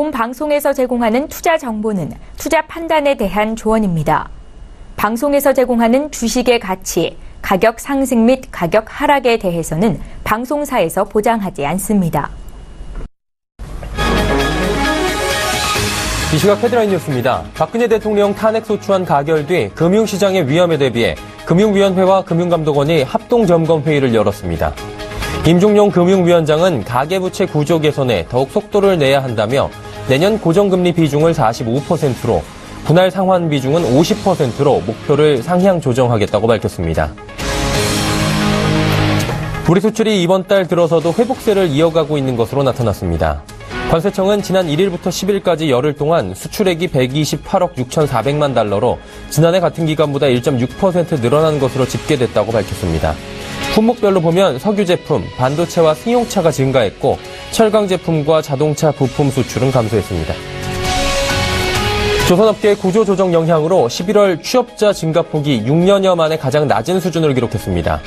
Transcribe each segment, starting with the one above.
본 방송에서 제공하는 투자 정보는 투자 판단에 대한 조언입니다. 방송에서 제공하는 주식의 가치, 가격 상승 및 가격 하락에 대해서는 방송사에서 보장하지 않습니다. 이 시각 헤드라인 뉴스입니다. 박근혜 대통령 탄핵 소추안 가결 뒤 금융시장의 위험에 대비해 금융위원회와 금융감독원이 합동점검회의를 열었습니다. 임종용 금융위원장은 가계부채 구조 개선에 더욱 속도를 내야 한다며 내년 고정금리 비중을 45%로 분할 상환 비중은 50%로 목표를 상향 조정하겠다고 밝혔습니다. 우리 수출이 이번 달 들어서도 회복세를 이어가고 있는 것으로 나타났습니다. 관세청은 지난 1일부터 10일까지 열흘 동안 수출액이 128억 6,400만 달러로 지난해 같은 기간보다 1.6% 늘어난 것으로 집계됐다고 밝혔습니다. 품목별로 보면 석유 제품, 반도체와 승용차가 증가했고 철강 제품과 자동차 부품 수출은 감소했습니다. 조선업계의 구조조정 영향으로 11월 취업자 증가폭이 6년여 만에 가장 낮은 수준을 기록했습니다.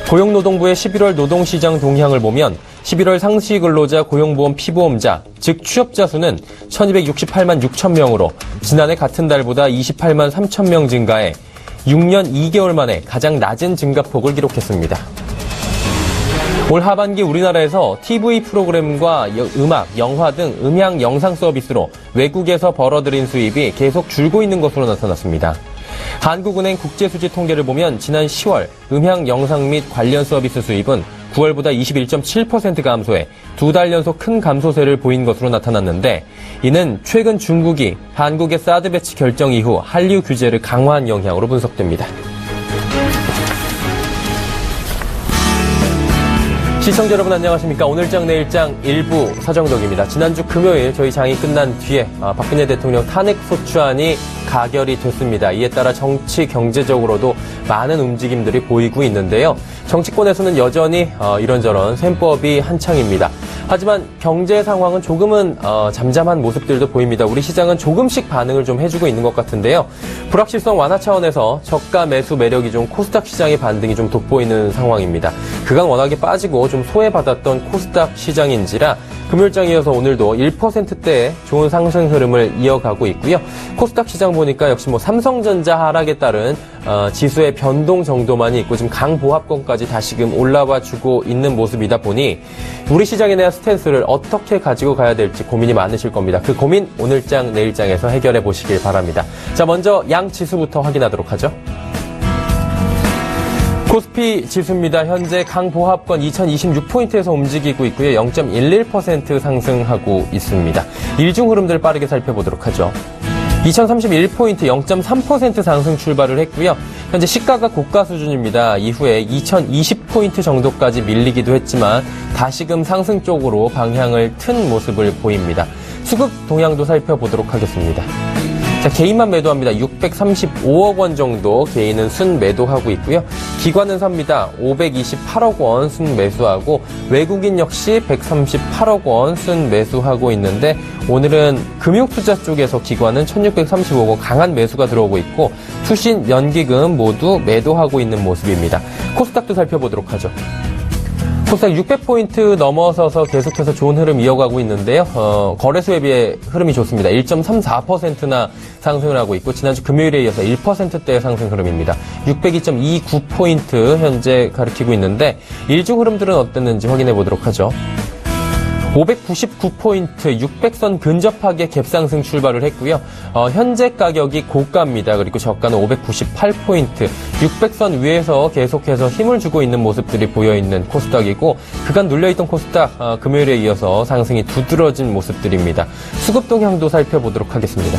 고용노동부의 11월 노동시장 동향을 보면 11월 상시 근로자 고용보험 피보험자, 즉 취업자 수는 1268만 6천 명으로 지난해 같은 달보다 28만 3천 명 증가해 6년 2개월 만에 가장 낮은 증가폭을 기록했습니다. 올 하반기 우리나라에서 TV 프로그램과 음악, 영화 등 음향 영상 서비스로 외국에서 벌어들인 수입이 계속 줄고 있는 것으로 나타났습니다. 한국은행 국제수지 통계를 보면 지난 10월 음향 영상 및 관련 서비스 수입은 9월보다 21.7% 감소해 두 달 연속 큰 감소세를 보인 것으로 나타났는데 이는 최근 중국이 한국의 사드 배치 결정 이후 한류 규제를 강화한 영향으로 분석됩니다. 시청자 여러분 안녕하십니까. 오늘장 내일장 일부 서정덕입니다. 지난주 금요일 저희 장이 끝난 뒤에 박근혜 대통령 탄핵 소추안이 가결이 됐습니다. 이에 따라 정치 경제적으로도 많은 움직임들이 보이고 있는데요. 정치권에서는 여전히 이런저런 셈법이 한창입니다. 하지만 경제 상황은 조금은 잠잠한 모습들도 보입니다. 우리 시장은 조금씩 반응을 좀 해주고 있는 것 같은데요. 불확실성 완화 차원에서 저가 매수 매력이 좀 코스닥 시장의 반등이 좀 돋보이는 상황입니다. 그간 워낙에 빠지고 좀 소외받았던 코스닥 시장인지라 금요일장 이어서 오늘도 1%대의 좋은 상승 흐름을 이어가고 있고요. 코스닥 시장 보니까 역시 삼성전자 하락에 따른 지수의 변동 정도만이 있고 지금 강보합권까지 다시금 올라와 주고 있는 모습이다 보니 우리 시장에 대한 스탠스를 어떻게 가지고 가야 될지 고민이 많으실 겁니다. 그 고민 오늘장 내일장에서 해결해 보시길 바랍니다. 자, 먼저 양 지수부터 확인하도록 하죠. 코스피 지수입니다. 현재 강보합권 2026포인트에서 움직이고 있고요. 0.11% 상승하고 있습니다. 일중 흐름들 빠르게 살펴보도록 하죠. 2031포인트 0.3% 상승 출발을 했고요. 현재 시가가 고가 수준입니다. 이후에 2020포인트 정도까지 밀리기도 했지만 다시금 상승 쪽으로 방향을 튼 모습을 보입니다. 수급 동향도 살펴보도록 하겠습니다. 자, 개인만 매도합니다. 635억 원 정도 개인은 순 매도하고 있고요. 기관은 삽니다. 528억 원 순 매수하고 외국인 역시 138억 원 순 매수하고 있는데 오늘은 금융투자 쪽에서 기관은 1635억 원 강한 매수가 들어오고 있고 투신, 연기금 모두 매도하고 있는 모습입니다. 코스닥도 살펴보도록 하죠. 코스닥 600포인트 넘어서서 계속해서 좋은 흐름 이어가고 있는데요. 거래소에 비해 흐름이 좋습니다. 1.34%나 상승을 하고 있고 지난주 금요일에 이어서 1%대의 상승 흐름입니다. 602.29포인트 현재 가리키고 있는데 일중 흐름들은 어땠는지 확인해 보도록 하죠. 599포인트 600선 근접하게 갭상승 출발을 했고요. 현재 가격이 고가입니다. 그리고 저가는 598포인트 600선 위에서 계속해서 힘을 주고 있는 모습들이 보여있는 코스닥이고 그간 눌려있던 코스닥 금요일에 이어서 상승이 두드러진 모습들입니다. 수급 동향도 살펴보도록 하겠습니다.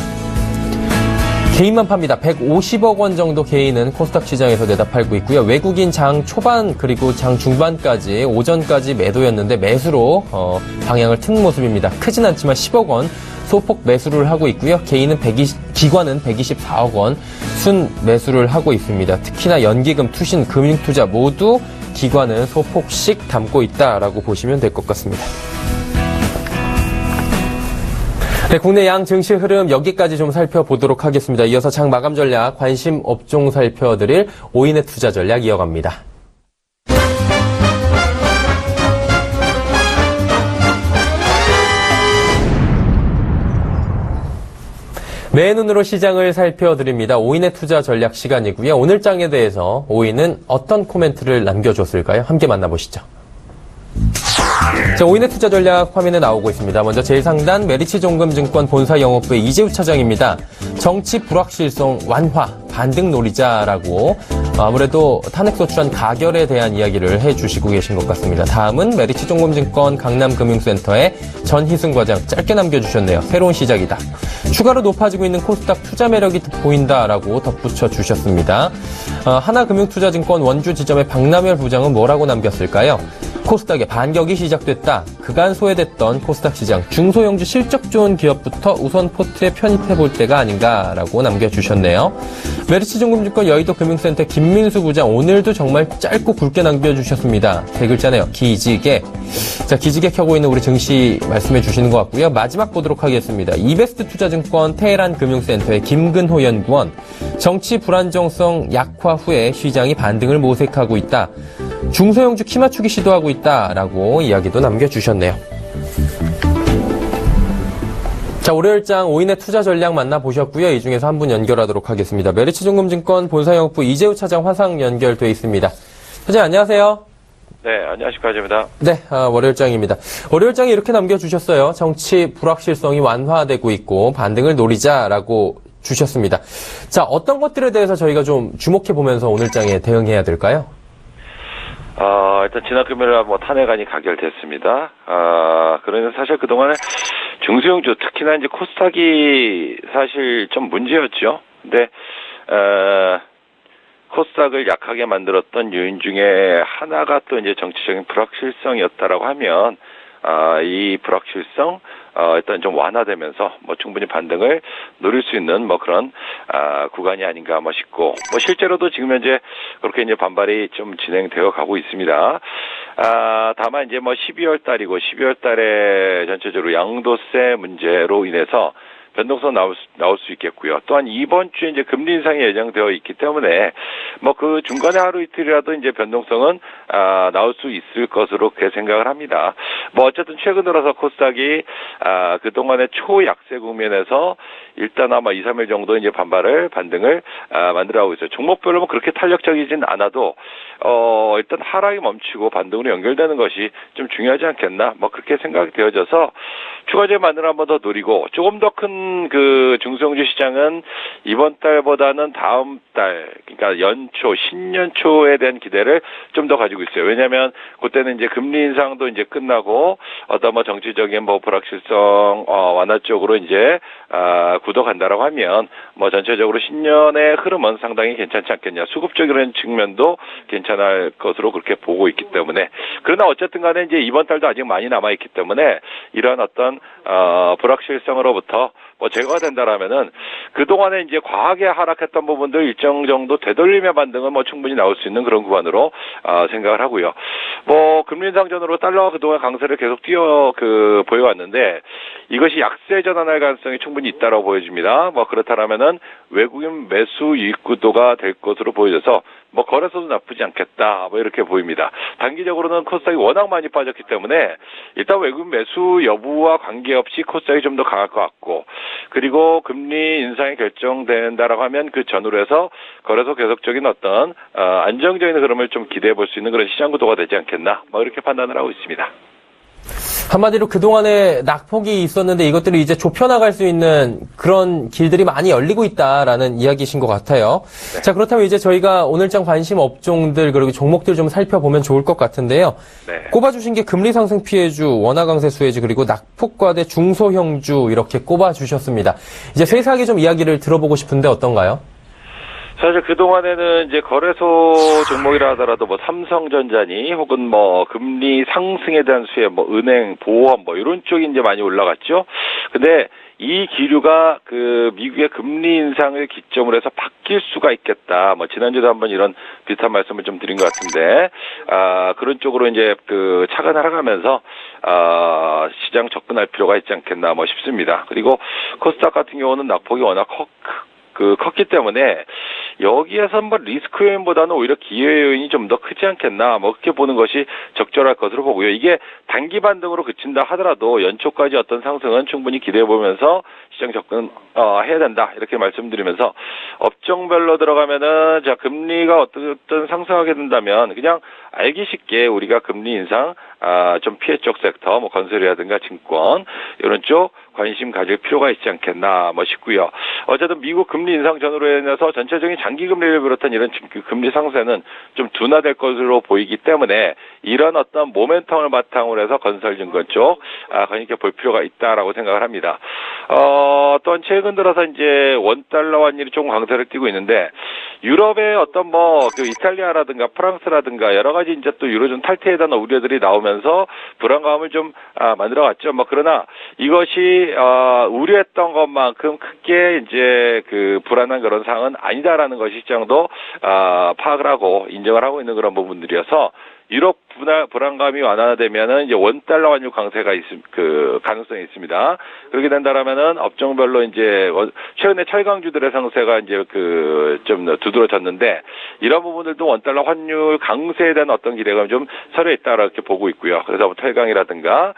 개인만 팝니다. 150억 원 정도 개인은 코스닥 시장에서 내다 팔고 있고요. 외국인 장 초반 그리고 장 중반까지 오전까지 매도였는데 매수로 방향을 튼 모습입니다. 크진 않지만 10억 원 소폭 매수를 하고 있고요. 기관은 124억 원 순 매수를 하고 있습니다. 특히나 연기금, 투신, 금융투자 모두 기관은 소폭씩 담고 있다라고 보시면 될 것 같습니다. 네, 국내 양 증시 흐름 여기까지 좀 살펴보도록 하겠습니다. 이어서 장 마감 전략, 관심 업종 살펴드릴 5인의 투자 전략 이어갑니다. 맨눈으로 시장을 살펴드립니다. 오인의 투자 전략 시간이고요. 오늘 장에 대해서 오인은 어떤 코멘트를 남겨줬을까요? 함께 만나보시죠. 자, 오인의 투자 전략 화면에 나오고 있습니다. 먼저 제1상단 메리츠종금증권 본사 영업부의 이재우 차장입니다. 정치 불확실성 완화, 반등 노리자라고 아무래도 탄핵소추안 가결에 대한 이야기를 해주시고 계신 것 같습니다. 다음은 메리츠종금증권 강남금융센터의 전희승 과장 짧게 남겨주셨네요. 새로운 시작이다. 추가로 높아지고 있는 코스닥 투자 매력이 보인다라고 덧붙여 주셨습니다. 하나금융투자증권 원주 지점의 박남열 부장은 뭐라고 남겼을까요? 코스닥의 반격이 시작됐다. 그간 소외됐던 코스닥 시장 중소형주 실적 좋은 기업부터 우선 포트에 편입해볼 때가 아닌가라고 남겨주셨네요. 메리츠종금증권 여의도금융센터 김민수 부장 오늘도 정말 짧고 굵게 남겨주셨습니다. 세 글자네요. 기지개. 자, 기지개 켜고 있는 우리 증시 말씀해 주시는 것 같고요. 마지막 보도록 하겠습니다. 이베스트 투자증권 테헤란 금융센터의 김근호 연구원. 정치 불안정성 약화 후에 시장이 반등을 모색하고 있다. 중소형주 키 맞추기 시도하고 있다라고 이야기도 남겨주셨네요. 자, 월요일장 오인의 투자 전략 만나보셨고요. 이 중에서 한 분 연결하도록 하겠습니다. 메리츠종금증권 본사영업부 이재우 차장 화상 연결돼 있습니다. 차장 안녕하세요. 네, 안녕하십니까, 이재우입니다. 네, 월요일장입니다. 월요일장에 이렇게 남겨주셨어요. 정치 불확실성이 완화되고 있고 반등을 노리자라고 주셨습니다. 자, 어떤 것들에 대해서 저희가 좀 주목해보면서 오늘장에 대응해야 될까요? 일단 지난 금요일 탄핵안이 가결됐습니다. 그러면 사실 그동안에 중소형주, 특히나 이제 코스닥이 사실 좀 문제였죠. 근데, 코스닥을 약하게 만들었던 요인 중에 하나가 또 이제 정치적인 불확실성이었다라고 하면, 이 불확실성, 일단 좀 완화되면서 충분히 반등을 노릴 수 있는 그런 구간이 아닌가 싶고, 실제로도 지금 현재 그렇게 이제 반발이 좀 진행되어 가고 있습니다. 다만 이제 12월 달이고 12월 달에 전체적으로 양도세 문제로 인해서 변동성 나올 수 있겠고요. 또한 이번 주에 이제 금리 인상이 예정되어 있기 때문에 그 중간에 하루 이틀이라도 이제 변동성은 나올 수 있을 것으로 그렇게 생각을 합니다. 어쨌든 최근 들어서 코스닥이 그동안의 초약세 국면에서 일단 아마 2, 3일 정도 이제 반등을 만들어가고 있어요. 종목별로 그렇게 탄력적이진 않아도 일단 하락이 멈추고 반등으로 연결되는 것이 좀 중요하지 않겠나 그렇게 생각이 되어져서 추가적인 반등을 한 번 더 노리고 조금 더 큰 그 중소형주 시장은 이번 달보다는 다음 달, 그러니까 연초, 신년초에 대한 기대를 좀 더 가지고 있어요. 왜냐하면 그때는 이제 금리 인상도 이제 끝나고 어떤 정치적인 불확실성 완화 쪽으로 이제 굳어간다라고 하면 전체적으로 신년의 흐름은 상당히 괜찮지 않겠냐. 수급적인 측면도 괜찮을 것으로 그렇게 보고 있기 때문에 그러나 어쨌든 간에 이제 이번 달도 아직 많이 남아 있기 때문에 이러한 어떤 불확실성으로부터 제거가 된다라면은 그동안에 이제 과하게 하락했던 부분들 일정 정도 되돌리며 반등은 충분히 나올 수 있는 그런 구간으로 생각을 하고요. 금리 인상 전으로 달러가 그동안 강세를 계속 보여왔는데 이것이 약세 전환할 가능성이 충분히 있다라고 보여집니다. 그렇다라면은 외국인 매수 유입 구도가 될 것으로 보여져서 거래소도 나쁘지 않겠다 이렇게 보입니다. 단기적으로는 코스닥이 워낙 많이 빠졌기 때문에 일단 외국인 매수 여부와 관계없이 코스닥이 좀 더 강할 것 같고 그리고 금리 인상이 결정된다라고 하면 그 전후로 해서 거래소 계속적인 어떤 안정적인 흐름을 좀 기대해 볼 수 있는 그런 시장 구도가 되지 않겠나 이렇게 판단을 하고 있습니다. 한마디로 그동안에 낙폭이 있었는데 이것들을 이제 좁혀나갈 수 있는 그런 길들이 많이 열리고 있다라는 이야기이신 것 같아요. 네. 자, 그렇다면 이제 저희가 오늘장 관심 업종들 그리고 종목들 좀 살펴보면 좋을 것 같은데요. 네. 꼽아주신 게 금리 상승 피해주, 원화 강세 수혜주 그리고 낙폭과대 중소형주 이렇게 꼽아주셨습니다. 이제 세세하게 좀 이야기를 들어보고 싶은데 어떤가요? 사실 그동안에는 이제 거래소 종목이라 하더라도 삼성전자니 혹은 금리 상승에 대한 수혜, 은행, 보험 이런 쪽이 이제 많이 올라갔죠. 근데 이 기류가 미국의 금리 인상을 기점으로 해서 바뀔 수가 있겠다. 지난주에도 한번 이런 비슷한 말씀을 좀 드린 것 같은데, 그런 쪽으로 이제 차가 날아가면서, 시장 접근할 필요가 있지 않겠나 싶습니다. 그리고 코스닥 같은 경우는 낙폭이 워낙 컸기 때문에 여기에서 뭐 리스크 요인보다는 오히려 기회 요인이 좀 더 크지 않겠나 뭐 그렇게 보는 것이 적절할 것으로 보고요. 이게 단기 반등으로 그친다 하더라도 연초까지 어떤 상승은 충분히 기대해 보면서 시장 접근 해야 된다 이렇게 말씀드리면서 업종별로 들어가면은 자 금리가 어떤 상승하게 된다면 그냥 알기 쉽게 우리가 금리 인상 좀 피해 쪽 섹터 뭐 건설이라든가 증권 이런 쪽 관심 가질 필요가 있지 않겠나 뭐 싶고요. 어쨌든 미국 금리 인상 전후로 인해서 전체적인 장기 금리를 비롯한 이런 금리 상승은 좀 둔화될 것으로 보이기 때문에 이런 어떤 모멘텀을 바탕으로 해서 건설증권 쪽 관심 있게 볼 필요가 있다라고 생각을 합니다. 또한 최근 들어서 이제 원달러 환율이 좀 강세를 띠고 있는데 유럽의 어떤 뭐 그 이탈리아라든가 프랑스라든가 여러 가지 이제 또 유로존 탈퇴에 대한 우려들이 나오면서 불안감을 좀 만들어갔죠. 뭐 그러나 이것이 우려했던 것만큼 크게 이제 그 불안한 그런 상황은 아니다라는 것이 시장도 파악을 하고 인정을 하고 있는 그런 부분들이어서 유럽 불안감이 완화되면은 이제 원달러 환율 강세가 가능성이 있습니다. 그렇게 된다라면은 업종별로 이제 최근에 철강주들의 상세가 이제 좀 두드러졌는데 이런 부분들도 원달러 환율 강세에 대한 어떤 기대감이 좀 서려 있다 이렇게 보고 있고요. 그래서 뭐 철강이라든가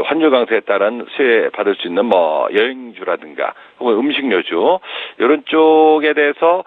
환율 강세에 따른 수혜 받을 수 있는 뭐 여행주라든가 혹은 음식료주 이런 쪽에 대해서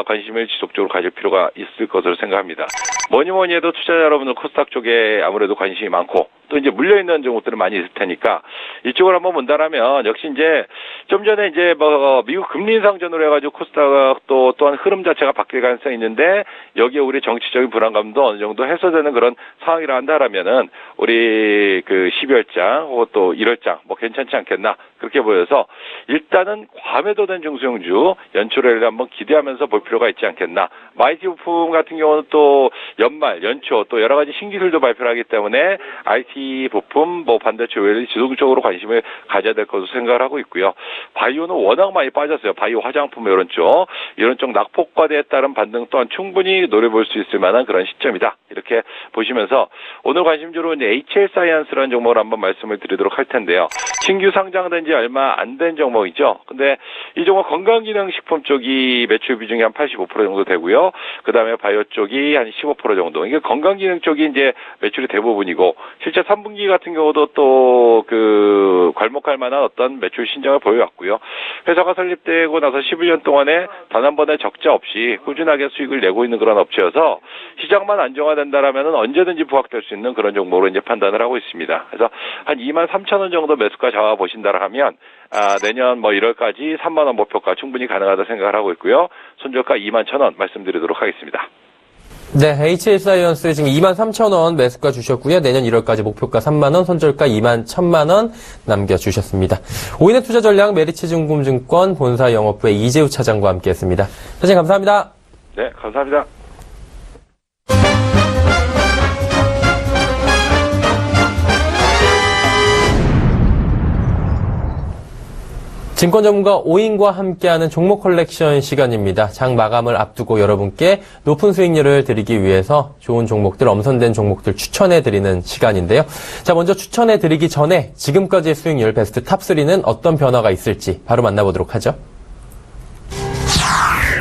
관심을 지속적으로 가질 필요가 있을 것으로 생각합니다. 뭐니 해도 투자자 여러분들 코스닥 쪽에 아무래도 관심이 많고 또 이제 물려있는 종목들은 많이 있을 테니까 이쪽을 한번 본다라면 역시 이제 좀 전에 이제 뭐 미국 금리 인상 전후로 해가지고 코스닥 또한 흐름 자체가 바뀔 가능성이 있는데 여기에 우리 정치적인 불안감도 어느 정도 해소되는 그런 상황이라 한다라면은 우리 12월장 혹은 또 1월장 뭐 괜찮지 않겠나 그렇게 보여서 일단은 과매도된 중소형주 연초를 한번 기대하면서 볼 필요가 있지 않겠나. IT 부품 같은 경우는 또 연말, 연초 또 여러 가지 신기술도 발표를 하기 때문에 IT 부품, 뭐 반도체 외에 지속적으로 관심을 가져야 될 것으로 생각을 하고 있고요. 바이오는 워낙 많이 빠졌어요. 바이오 화장품 이런 쪽 낙폭과대에 따른 반등 또한 충분히 노려볼 수 있을 만한 그런 시점이다. 이렇게 보시면서 오늘 관심주로 이제 HL 사이언스라는 종목을 한번 말씀을 드리도록 할 텐데요. 신규 상장된 지 얼마 안 된 종목이죠. 근데 이 종목 건강기능식품 쪽이 매출 비중이 한 85% 정도 되고요. 그 다음에 바이오 쪽이 한 15% 정도. 이게 건강기능 쪽이 이제 매출이 대부분이고 실제 3분기 같은 경우도 또 괄목할 만한 어떤 매출 신장을 보여왔고요. 회사가 설립되고 나서 11년 동안에 단 한 번의 적자 없이 꾸준하게 수익을 내고 있는 그런 업체여서 시장만 안정화된다라면 언제든지 부각될 수 있는 그런 종목으로 이제 판단을 하고 있습니다. 그래서 한 23,000원 정도 매수가 잡아보신다라 하면 내년 뭐 1월까지 3만 원 목표가 충분히 가능하다 생각을 하고 있고요. 손절가 21,000원 말씀드리도록 하겠습니다. 네, HL사이언스 지금 23,000원 매수가 주셨고요. 내년 1월까지 목표가 3만 원, 손절가 21,000만 원 남겨주셨습니다. 오인의 투자 전략 메리츠증권증권 본사 영업부의 이재우 차장과 함께했습니다. 사장님 감사합니다. 네, 감사합니다. 증권 전문가 오인과 함께하는 종목 컬렉션 시간입니다. 장 마감을 앞두고 여러분께 높은 수익률을 드리기 위해서 좋은 종목들, 엄선된 종목들 추천해드리는 시간인데요. 자, 먼저 추천해드리기 전에 지금까지의 수익률 베스트 탑3는 어떤 변화가 있을지 바로 만나보도록 하죠.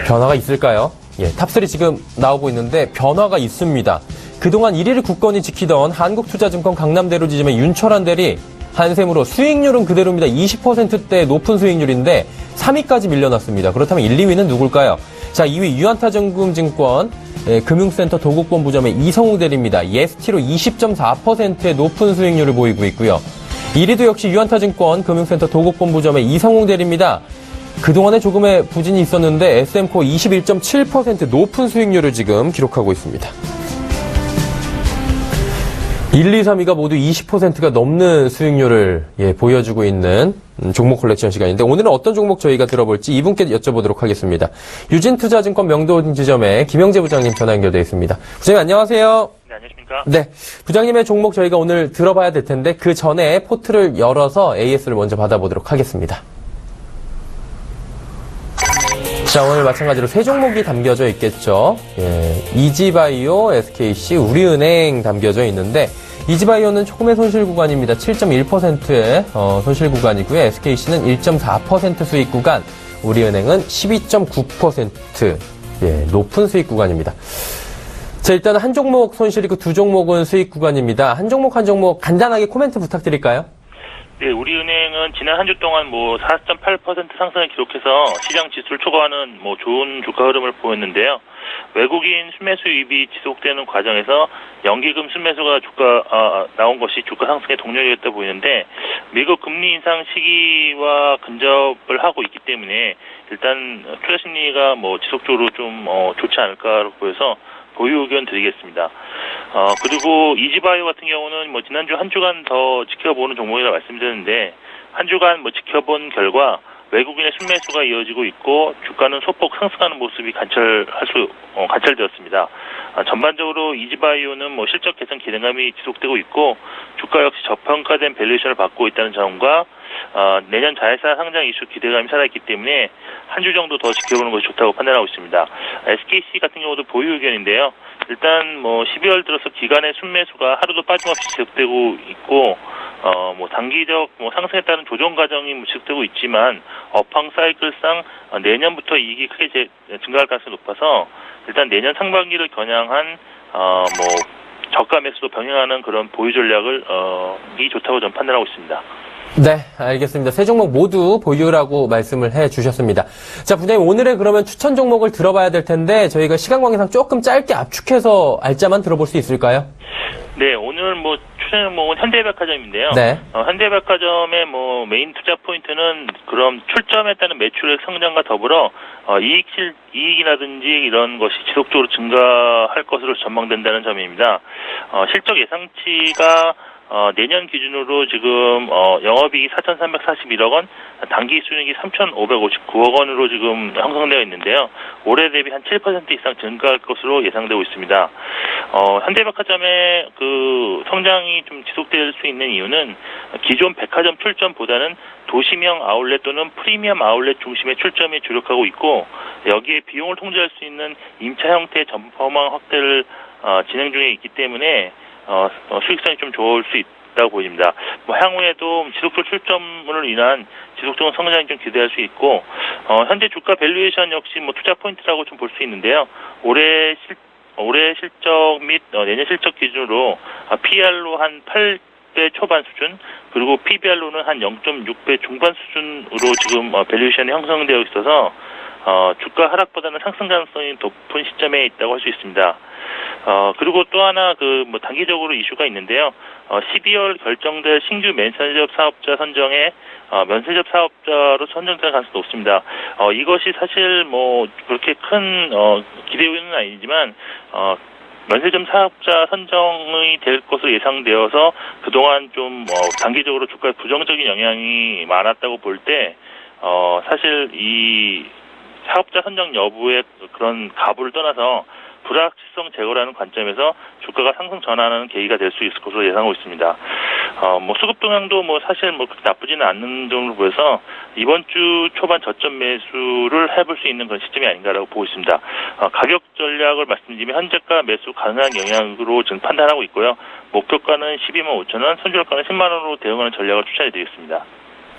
변화가 있을까요? 예, 탑3 지금 나오고 있는데 변화가 있습니다. 그동안 1위를 굳건히 지키던 한국투자증권 강남대로 지점의 윤철환 대리 한샘으로 수익률은 그대로입니다. 20%대 높은 수익률인데 3위까지 밀려났습니다. 그렇다면 1, 2위는 누굴까요? 자, 2위 유한타증금증권 금융센터 도곡본부점의 이성웅 대리입니다. 예스티로 20.4%의 높은 수익률을 보이고 있고요. 1위도 역시 유한타증권 금융센터 도곡본부점의 이성웅 대리입니다. 그동안에 조금의 부진이 있었는데 SM코 21.7% 높은 수익률을 지금 기록하고 있습니다. 1, 2, 3위가 모두 20%가 넘는 수익률을 보여주고 있는 종목 컬렉션 시간인데 오늘은 어떤 종목 저희가 들어볼지 이분께 여쭤보도록 하겠습니다. 유진투자증권 명도지점의 김영재 부장님 전화 연결되어 있습니다. 부장님 안녕하세요. 네, 안녕하십니까. 네, 부장님의 종목 저희가 오늘 들어봐야 될 텐데 그 전에 포트를 열어서 AS를 먼저 받아보도록 하겠습니다. 자, 오늘 마찬가지로 세 종목이 담겨져 있겠죠. 이지바이오, SKC, 우리은행 담겨져 있는데 이지바이오는 조금의 손실 구간입니다. 7.1%의 손실 구간이고요. SKC는 1.4% 수익 구간, 우리은행은 12.9%. 예, 높은 수익 구간입니다. 자, 일단 한 종목 손실이고 두 종목은 수익 구간입니다. 한 종목 간단하게 코멘트 부탁드릴까요? 네, 우리은행은 지난 한 주 동안 4.8% 상승을 기록해서 시장 지수를 초과하는 좋은 주가 흐름을 보였는데요. 외국인 순매수 유입이 지속되는 과정에서 연기금 순매수가 나온 것이 주가 상승의 동력이었다 보이는데, 미국 금리 인상 시기와 근접을 하고 있기 때문에 일단 투자 심리가 지속적으로 좀 좋지 않을까 보여서 보유 의견 드리겠습니다. 그리고 이지바이오 같은 경우는 지난주 한 주간 더 지켜보는 종목이라 말씀드렸는데, 한 주간 지켜본 결과 외국인의 순매수가 이어지고 있고 주가는 소폭 상승하는 모습이 관찰되었습니다. 전반적으로 이지바이오는 실적 개선 기대감이 지속되고 있고 주가 역시 저평가된 밸류에이션을 받고 있다는 점과 내년 자회사 상장 이슈 기대감이 살아있기 때문에 한 주 정도 더 지켜보는 것이 좋다고 판단하고 있습니다. SKC 같은 경우도 보유 의견인데요. 일단 12월 들어서 기간의 순매수가 하루도 빠짐없이 지속되고 있고 단기적 상승에 따른 조정 과정이 지속되고 있지만 업황 사이클상 내년부터 이익이 크게 증가할 가능성이 높아서 일단 내년 상반기를 겨냥한 저가 매수도 병행하는 그런 보유 전략을 이 좋다고 저는 판단하고 있습니다. 네, 알겠습니다. 세 종목 모두 보유라고 말씀을 해주셨습니다. 자, 부장님, 오늘의 그러면 추천 종목을 들어봐야 될 텐데 저희가 시간 관계상 조금 짧게 압축해서 알짜만 들어볼 수 있을까요? 네, 오늘 추천 종목은 현대백화점인데요. 네. 현대백화점의 메인 투자 포인트는 그럼 출점에 따른 매출액 성장과 더불어 이익이라든지 이런 것이 지속적으로 증가할 것으로 전망된다는 점입니다. 실적 예상치가 내년 기준으로 지금 영업이익이 4,341억 원, 당기 순이익이 3,559억 원으로 지금 형성되어 있는데요. 올해 대비 한 7% 이상 증가할 것으로 예상되고 있습니다. 현대백화점의 그 성장이 좀 지속될 수 있는 이유는 기존 백화점 출점보다는 도시명 아울렛 또는 프리미엄 아울렛 중심의 출점에 주력하고 있고, 여기에 비용을 통제할 수 있는 임차 형태의 점포망 확대를 진행 중에 있기 때문에 수익성이 좀 좋을 수 있다고 보입니다. 향후에도 지속적 출점으로 인한 지속적인 성장이 좀 기대할 수 있고, 현재 주가 밸류에이션 역시 투자 포인트라고 좀 볼 수 있는데요. 올해 실적 및 내년 실적 기준으로 PR로 한 8배 초반 수준, 그리고 PBR로는 한 0.6배 중반 수준으로 지금 밸류에이션이 형성되어 있어서 주가 하락보다는 상승 가능성이 높은 시점에 있다고 할 수 있습니다. 그리고 또 하나 단기적으로 이슈가 있는데요. 12월 결정될 신규 면세점 사업자 선정에 면세점 사업자로 선정될 가능성이 높습니다. 이것이 사실 그렇게 큰 기대 요인은 아니지만 면세점 사업자 선정이 될 것으로 예상되어서 그동안 좀 단기적으로 주가에 부정적인 영향이 많았다고 볼 때 사실 이 사업자 선정 여부의 그런 가부를 떠나서 불확실성 제거라는 관점에서 주가가 상승 전환하는 계기가 될 수 있을 것으로 예상하고 있습니다. 수급 동향도 사실 그렇게 나쁘지는 않는 정도로 보여서 이번 주 초반 저점 매수를 해볼 수 있는 그런 시점이 아닌가라고 보고 있습니다. 가격 전략을 말씀드리면 현재가 매수 가능한 영향으로 지금 판단하고 있고요. 목표가는 12만 5천 원, 손절가는 10만 원으로 대응하는 전략을 추천해드리겠습니다.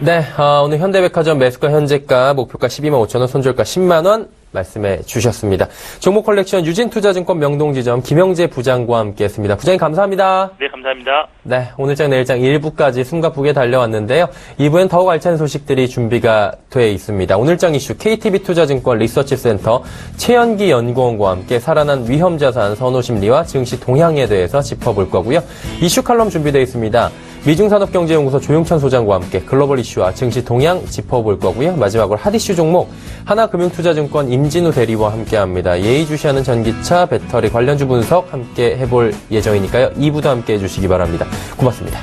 네, 오늘 현대백화점 매수가 현재가 목표가 12만 5천 원, 손절가 10만 원 말씀해 주셨습니다. 종목 컬렉션 유진투자증권 명동지점 김영재 부장과 함께했습니다. 부장님 감사합니다. 네, 감사합니다. 네, 오늘장 내일장 1부까지 숨과 북에 달려왔는데요. 2부엔 더욱 알찬 소식들이 준비가 돼 있습니다. 오늘장 이슈 KTB투자증권 리서치센터 최연기 연구원과 함께 살아난 위험자산 선호심리와 증시 동향에 대해서 짚어볼 거고요. 이슈 칼럼 준비되어 있습니다. 미중산업경제연구소 조용천 소장과 함께 글로벌 이슈와 증시 동향 짚어볼 거고요. 마지막으로 핫이슈 종목 하나금융투자증권 임진우 대리와 함께합니다. 예의주시하는 전기차, 배터리 관련주 분석 함께 해볼 예정이니까요. 2부도 함께 해주시기 바랍니다. 고맙습니다.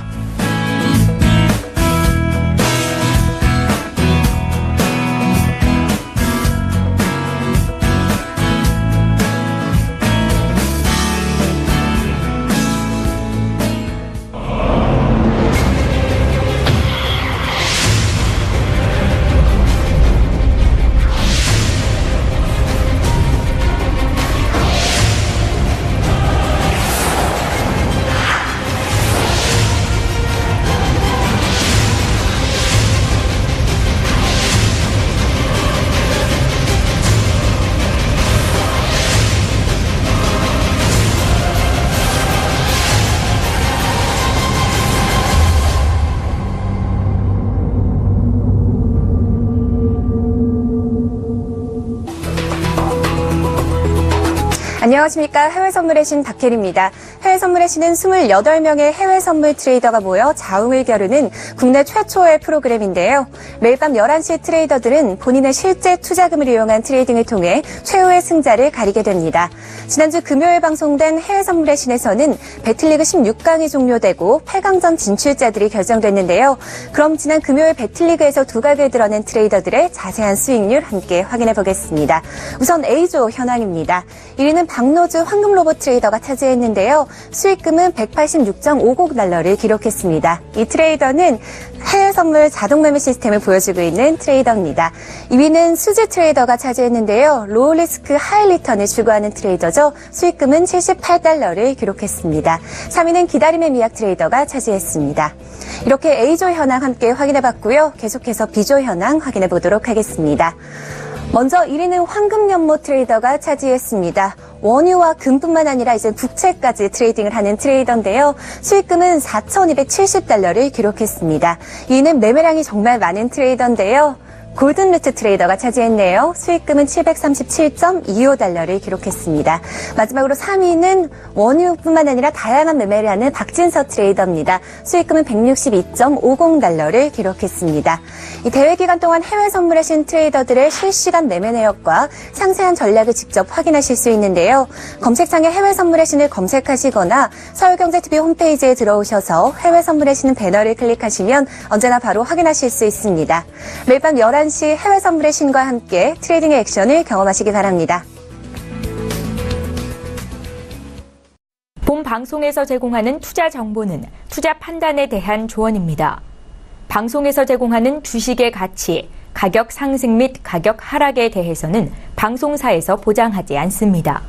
안녕하십니까. 해외 선물의 신 박혜리입니다. 해외 선물의 신은 28명의 해외 선물 트레이더가 모여 자웅을 겨루는 국내 최초의 프로그램인데요. 매일 밤 11시 트레이더들은 본인의 실제 투자금을 이용한 트레이딩을 통해 최후의 승자를 가리게 됩니다. 지난주 금요일 방송된 해외 선물의 신에서는 배틀리그 16강이 종료되고 8강전 진출자들이 결정됐는데요. 그럼 지난 금요일 배틀리그에서 두각을 드러낸 트레이더들의 자세한 수익률 함께 확인해 보겠습니다. 우선 A조 현황입니다. 1위는 박노주 황금로봇 트레이더가 차지했는데요. 수익금은 186.50 달러를 기록했습니다. 이 트레이더는 해외 선물 자동 매매 시스템을 보여주고 있는 트레이더입니다. 2위는 수지 트레이더가 차지했는데요. 로우 리스크 하이 리턴을 추구하는 트레이더죠. 수익금은 78달러를 기록했습니다. 3위는 기다림의 미학 트레이더가 차지했습니다. 이렇게 A조 현황 함께 확인해봤고요. 계속해서 B조 현황 확인해보도록 하겠습니다. 먼저 1위는 황금연못 트레이더가 차지했습니다. 원유와 금뿐만 아니라 이제 국채까지 트레이딩을 하는 트레이더인데요. 수익금은 4,270달러를 기록했습니다. 2위는 매매량이 정말 많은 트레이더인데요. 골든루트 트레이더가 차지했네요. 수익금은 737.25달러를 기록했습니다. 마지막으로 3위는 원유뿐만 아니라 다양한 매매를 하는 박진서 트레이더입니다. 수익금은 162.50달러를 기록했습니다. 이 대회 기간 동안 해외 선물의 신 트레이더들의 실시간 매매 내역과 상세한 전략을 직접 확인하실 수 있는데요. 검색창에 해외 선물의 신을 검색하시거나 서울경제TV 홈페이지에 들어오셔서 해외 선물의 신 배너를 클릭하시면 언제나 바로 확인하실 수 있습니다. 매일 밤 11시 해외 선물의 신과 함께 트레이딩의 액션을 경험하시기 바랍니다. 본 방송에서 제공하는 투자 정보는 투자 판단에 대한 조언입니다. 방송에서 제공하는 주식의 가치, 가격 상승 및 가격 하락에 대해서는 방송사에서 보장하지 않습니다.